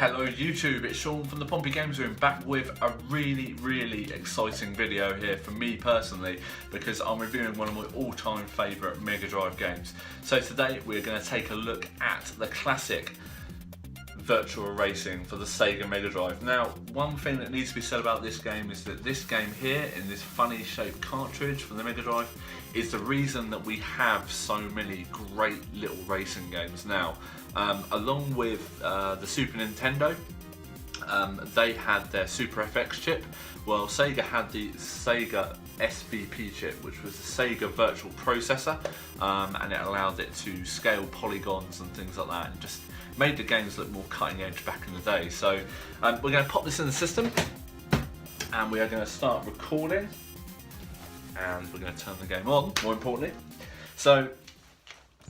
Hello YouTube, it's Sean from the Pompey Games Room, back with a really exciting video here for me personally, because I'm reviewing one of my all-time favourite Mega Drive games. So today we're going to take a look at the classic Virtua Racing for the Sega Megadrive. Now, one thing that needs to be said about this game is that this game here, in this funny shaped cartridge for the Megadrive, is the reason that we have so many great little racing games now. Along with the Super Nintendo, they had their Super FX chip. Well, Sega had the Sega SVP chip, which was the Sega Virtual Processor, and it allowed it to scale polygons and things like that, and just made the games look more cutting edge back in the day. So we're going to pop this in the system, and we are going to start recording, and we're going to turn the game on, more importantly. So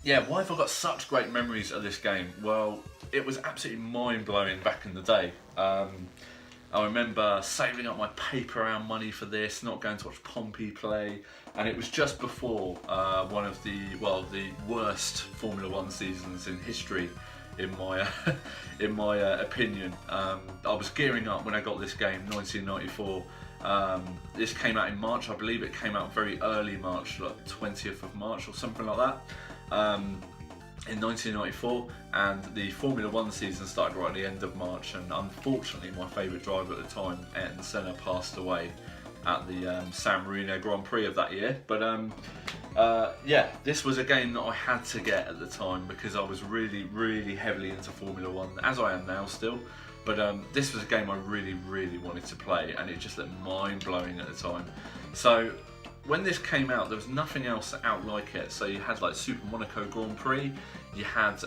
yeah, why have I got such great memories of this game? Well, it was absolutely mind-blowing back in the day. I remember saving up my paper round money for this, not going to watch Pompey play, and it was just before one of the worst Formula One seasons in history, in my opinion. I was gearing up when I got this game, 1994. This came out in March, I believe it came out very early March, like 20th of March or something like that. In 1994, and the Formula One season started right at the end of March, and unfortunately my favourite driver at the time, Ayrton Senna, passed away at the San Marino Grand Prix of that year. But yeah, this was a game that I had to get at the time because I was really heavily into Formula One, as I am now still. But this was a game I really wanted to play, and it just looked mind-blowing at the time. So when this came out, there was nothing else out like it. So you had like Super Monaco Grand Prix, you had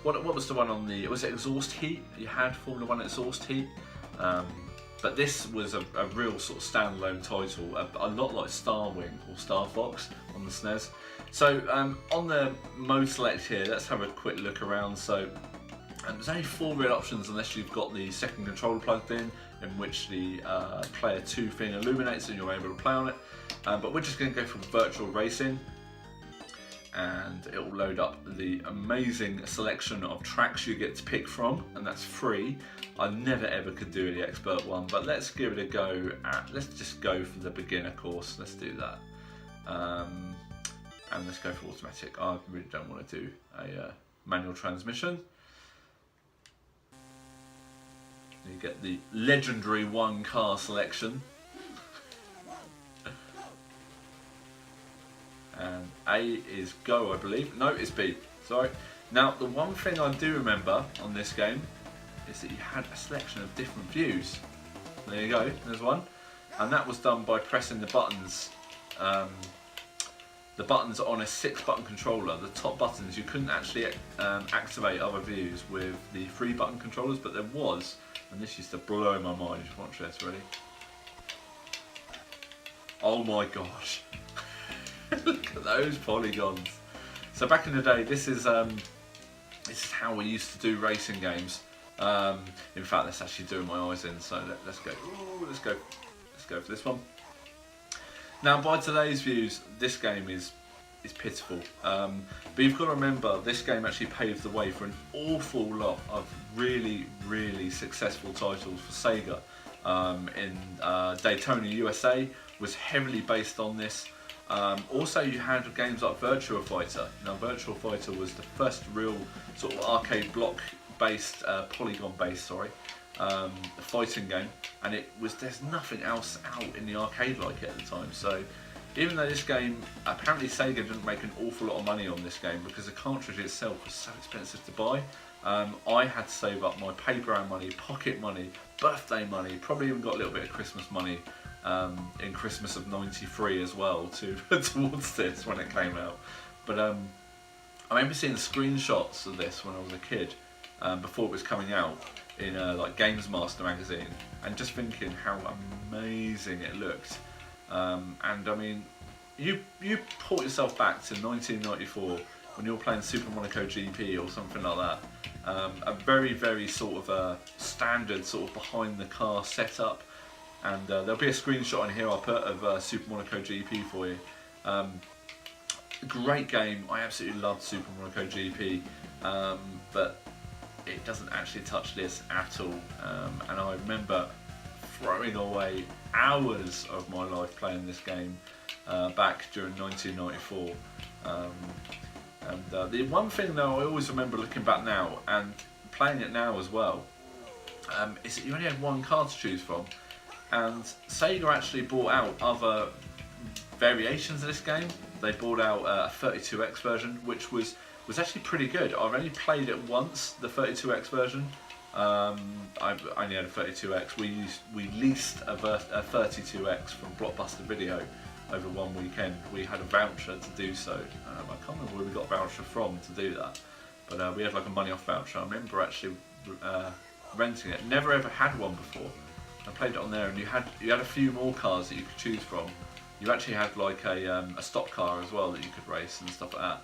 what was the one on the, was it Exhaust Heat? You had Formula One Exhaust Heat, but this was a real sort of standalone title, a lot like Star Wing or Star Fox on the SNES. So on the mode select here, let's have a quick look around. So there's only 4 real options unless you've got the second controller plugged in which the player 2 thing illuminates and you're able to play on it. But we're just going to go for Virtual Racing, and it will load up the amazing selection of tracks you get to pick from, and that's free. I never ever could do the expert one, but let's give it a go. Let's just go for the beginner course. Let's do that, and let's go for automatic. I really don't want to do a manual transmission. You get the legendary 1-car selection. And A is go, I believe. No, it's B. Sorry. Now, the one thing I do remember on this game is that you had a selection of different views. There you go, there's one. And that was done by pressing the buttons. The buttons on a 6-button controller. The top buttons, you couldn't actually activate other views with the 3-button controllers, but there was. And this used to blow my mind. Just watch this, ready? Oh my gosh. Look at those polygons. So back in the day, this is how we used to do racing games. In fact, let's actually do my eyes in, so let's go. Ooh, let's go for this one. Now, by today's views, this game is pitiful. But you've got to remember, this game actually paved the way for an awful lot of really successful titles for Sega. In Daytona USA was heavily based on this. Also, you had games like Virtua Fighter. Now, Virtua Fighter was the first real sort of arcade block-based, polygon-based, fighting game, and there's nothing else out in the arcade like it at the time. So even though this game, apparently Sega didn't make an awful lot of money on this game because the cartridge itself was so expensive to buy, I had to save up my paper round money, pocket money, birthday money, probably even got a little bit of Christmas money in Christmas of '93 as well towards this when it came out. But I remember seeing screenshots of this when I was a kid, before it was coming out, in like Games Master magazine, and just thinking how amazing it looked. And I mean, you put yourself back to 1994 when you were playing Super Monaco GP or something like that. A very sort of a standard sort of behind the car setup, and there'll be a screenshot on here I put of Super Monaco GP for you. Great game. I absolutely loved Super Monaco GP, but it doesn't actually touch this at all. And I remember throwing away hours of my life playing this game back during 1994. And the one thing though I always remember looking back now and playing it now as well, is that you only had one card to choose from, and Sega actually brought out other variations of this game. They brought out a 32X version, which was actually pretty good. I've only played it once, the 32X version. I only had a 32X. We leased a 32X from Blockbuster Video over one weekend. We had a voucher to do so. I can't remember where we got a voucher from to do that, but we had like a money off voucher. I remember actually renting it. Never ever had one before. I played it on there, and you had a few more cars that you could choose from. You actually had like a stock car as well that you could race and stuff like that,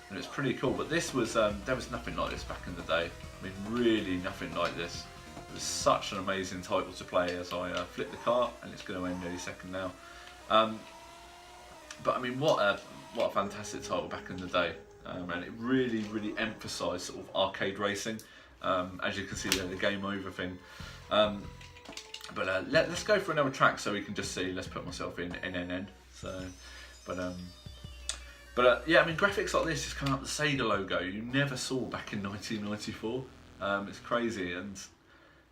and it's pretty cool. But this was there was nothing like this back in the day. I mean, really nothing like this. It was such an amazing title to play. As I flip the car, and it's going to end any second now. But I mean, what a fantastic title back in the day, and it really emphasised sort of arcade racing. As you can see there, the game over thing. But let's go for another track so we can just see. Let's put myself in NNN. So, but yeah, I mean, graphics like this just coming up the Sega logo you never saw back in 1994. It's crazy, and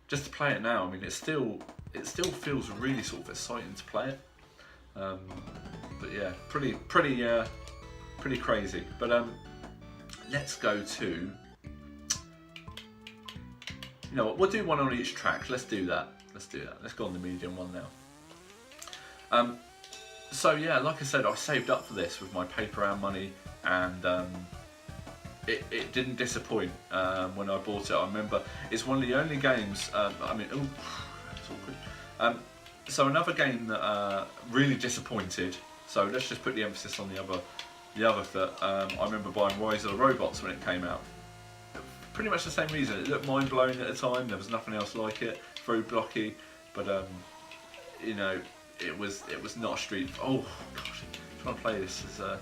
just to play it now, I mean, it still feels really sort of exciting to play it. But yeah, pretty crazy. But let's go to, you know what, we'll do one on each track. Let's do that. Let's go on the medium one now. So yeah, like I said, I saved up for this with my paper round money, and it didn't disappoint when I bought it. I remember it's one of the only games. I mean, ooh, it's awkward. So another game that really disappointed. So let's just put the emphasis on the other foot. I remember buying Rise of the Robots when it came out. Pretty much the same reason. It looked mind blowing at the time. There was nothing else like it. Very blocky, but you know, it was not a street. Oh gosh, trying to play this is a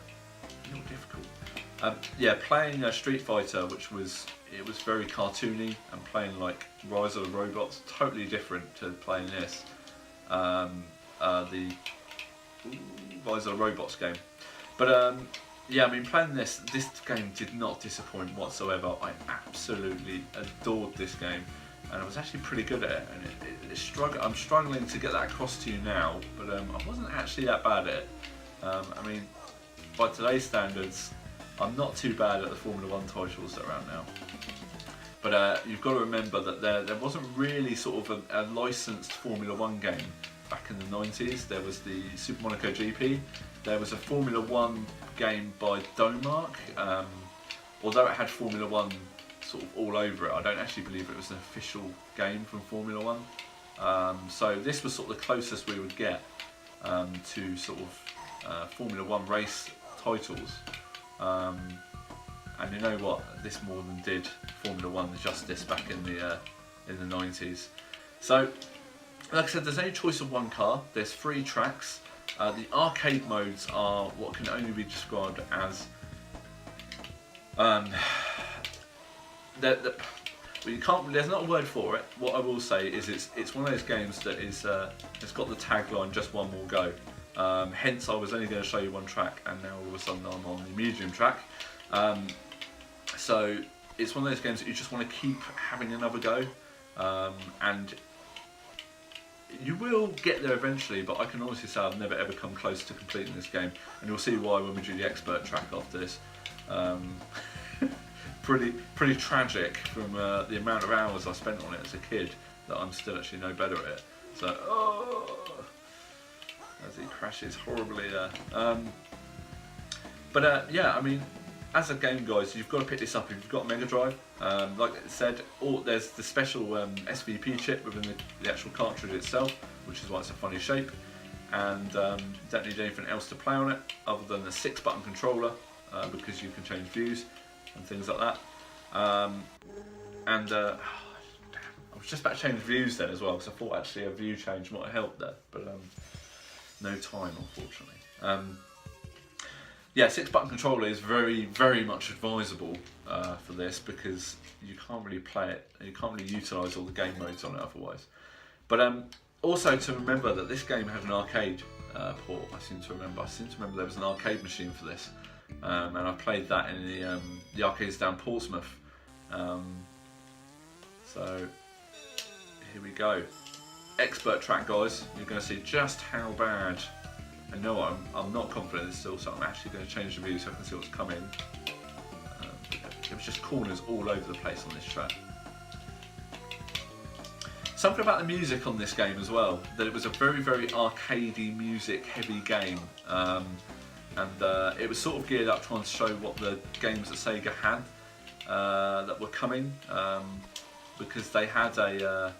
little difficult. Yeah, playing a Street Fighter, it was very cartoony, and playing like Rise of the Robots, totally different to playing this. The Rise of the Robots game, but yeah, I mean, playing this game did not disappoint whatsoever. I absolutely adored this game, and I was actually pretty good at it. And I'm struggling to get that across to you now, but I wasn't actually that bad at it. I mean, by today's standards, I'm not too bad at the Formula 1 titles that are out now. But you've got to remember that there wasn't really sort of a licensed Formula 1 game back in the 90s. There was the Super Monaco GP. There was a Formula 1 game by Domark. Although it had Formula 1 sort of all over it, I don't actually believe it was an official game from Formula 1. So this was sort of the closest we would get to sort of Formula 1 race titles. And you know what? This more than did Formula 1 justice back in the 90s. So, like I said, there's only choice of one car. There's 3 tracks. The arcade modes are what can only be described as you can't. There's not a word for it. What I will say is it's one of those games that is it's got the tagline "just one more go." Hence, I was only going to show you one track, and now all of a sudden I'm on the medium track. So it's one of those games that you just want to keep having another go, and you will get there eventually. But I can honestly say I've never ever come close to completing this game, and you'll see why when we do the expert track after this. Pretty tragic from the amount of hours I spent on it as a kid that I'm still actually no better at it. So, oh, as he crashes horribly there. But yeah, I mean, as a game, guys, you've got to pick this up if you've got a Megadrive. Like I said, there's the special SVP chip within the actual cartridge itself, which is why it's a funny shape. And don't need anything else to play on it other than the 6-button controller, because you can change views and things like that. I was just about to change views then as well, because I thought actually a view change might have helped there, but no time, unfortunately. yeah, 6-button controller is very, very much advisable for this, because you can't really play it, you can't really utilise all the game modes on it otherwise. But also to remember that this game had an arcade port. I seem to remember there was an arcade machine for this, and I played that in the arcades down Portsmouth. So here we go. Expert track, guys. You're going to see just how bad. And no, I'm not confident it's still, so I'm actually going to change the view so I can see what's coming. It was just corners all over the place on this track. Something about the music on this game as well, that it was a very, very arcadey, music heavy game. And it was sort of geared up trying to show what the games that Sega had that were coming, because they had the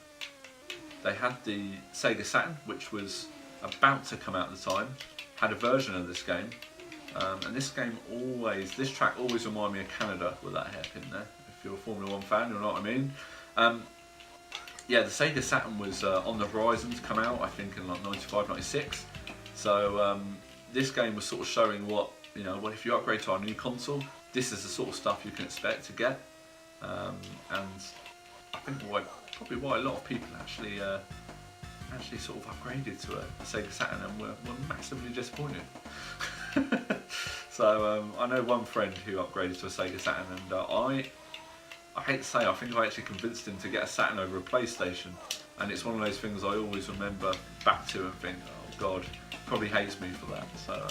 Sega Saturn, which was about to come out at the time, had a version of this game, and this track always reminded me of Canada with that hairpin there. If you're a Formula 1 fan, you'll know what I mean. Yeah, the Sega Saturn was on the horizon to come out, I think in like 95, 96. So this game was sort of showing what, you know, if you upgrade to our new console, this is the sort of stuff you can expect to get. And I think probably why a lot of people actually sort of upgraded to a Sega Saturn and were massively disappointed. So I know one friend who upgraded to a Sega Saturn, and I hate to say, I think I actually convinced him to get a Saturn over a PlayStation, and it's one of those things I always remember back to and think, oh God, probably hates me for that. So,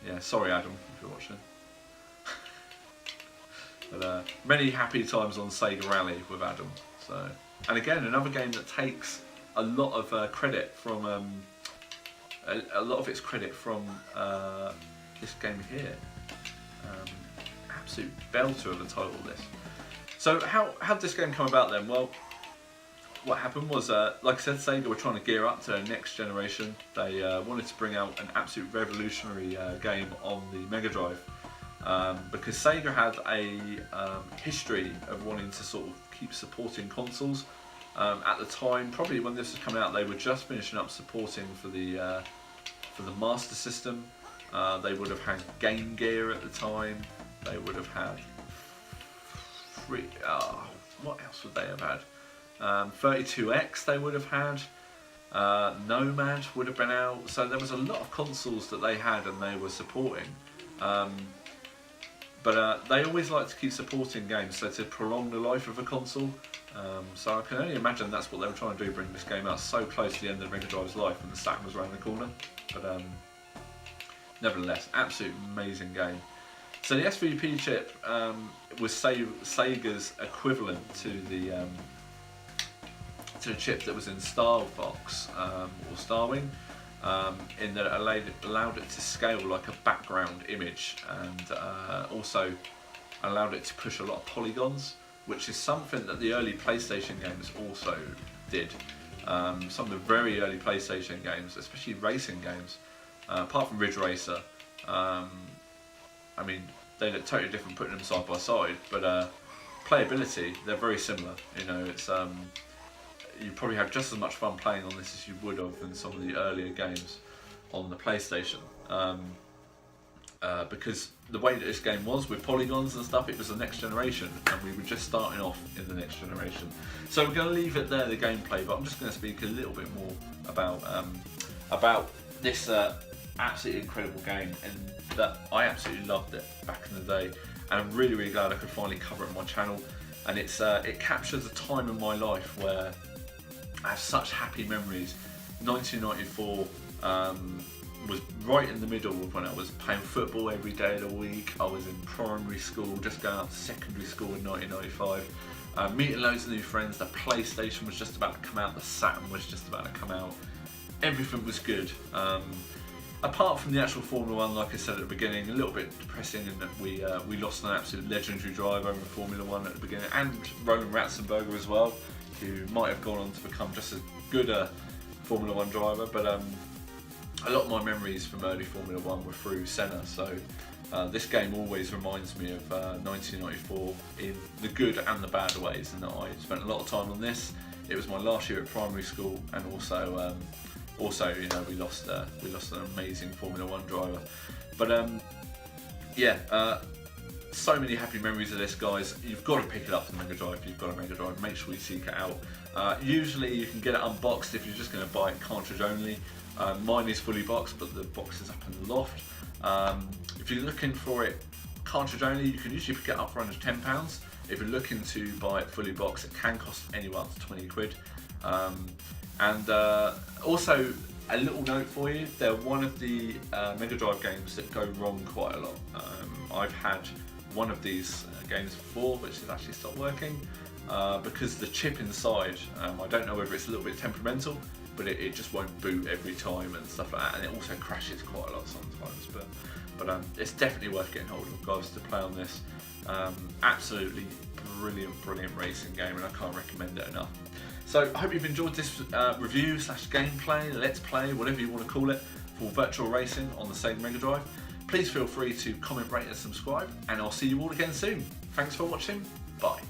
yeah, sorry Adam if you're watching. But many happy times on Sega Rally with Adam. So, and again, another game that takes a lot of credit from a lot of its credit from this game here. Absolute belter of a title, this. So how did this game come about then? Well, what happened was, like I said, Sega were trying to gear up to their next generation. They wanted to bring out an absolute revolutionary game on the Megadrive, because Sega had a history of wanting to sort of keep supporting consoles. At the time, probably when this was coming out, they were just finishing up supporting for the Master System. They would have had Game Gear at the time. They would have had what else would they have had? 32X they would have had. Nomad would have been out. So there was a lot of consoles that they had and they were supporting. But they always like to keep supporting games, so to prolong the life of a console. So I can only imagine that's what they were trying to do, bring this game out so close to the end of Mega Drive's life when the Saturn was around the corner. But nevertheless, absolute amazing game. So the SVP chip was Sega's equivalent to the chip that was in Star Fox or Starwing, in that it allowed it to scale like a background image, and also allowed it to push a lot of polygons, which is something that the early PlayStation games also did. Some of the very early PlayStation games, especially racing games, apart from Ridge Racer, I mean, they look totally different putting them side by side, but playability, they're very similar. You know, it's you probably have just as much fun playing on this as you would have in some of the earlier games on the PlayStation. Because the way that this game was with polygons and stuff, it was the next generation, and we were just starting off in the next generation. So we're going to leave it there, the gameplay, but I'm just going to speak a little bit more about this absolutely incredible game, and that I absolutely loved it back in the day, and I'm really, really glad I could finally cover it on my channel. And it's it captures a time in my life where I have such happy memories. 1994 was right in the middle of when I was playing football every day of the week. I was in primary school, just going up to secondary school in 1995. Meeting loads of new friends. The PlayStation was just about to come out. The Saturn was just about to come out. Everything was good. Apart from the actual Formula 1, like I said at the beginning, a little bit depressing in that we lost an absolute legendary driver in Formula 1 at the beginning, and Roland Ratzenberger as well, who might have gone on to become just as good a Formula 1 driver. But a lot of my memories from early Formula 1 were through Senna, so this game always reminds me of 1994 in the good and the bad ways, and that I spent a lot of time on this. It was my last year at primary school, and also, you know, we lost an amazing Formula 1 driver. But yeah, so many happy memories of this, guys. You've got to pick it up for the Mega Drive. If you've got a Mega Drive, make sure you seek it out. Usually you can get it unboxed if you're just going to buy it cartridge only. Mine is fully boxed, but the box is up in the loft. If you're looking for it cartridge only, you can usually pick it up for under £10. If you're looking to buy it fully boxed, it can cost anywhere up to 20 quid. Also, a little note for you, they're one of the Mega Drive games that go wrong quite a lot. I've had one of these games before which has actually stopped working because the chip inside, I don't know whether it's a little bit temperamental, but it just won't boot every time and stuff like that, and it also crashes quite a lot sometimes. But it's definitely worth getting hold of, guys, to play on this. Absolutely brilliant racing game, and I can't recommend it enough. So I hope you've enjoyed this review / gameplay, let's play, whatever you want to call it, for Virtua Racing on the Sega Megadrive. Please feel free to comment, rate and subscribe, and I'll see you all again soon. Thanks for watching, bye.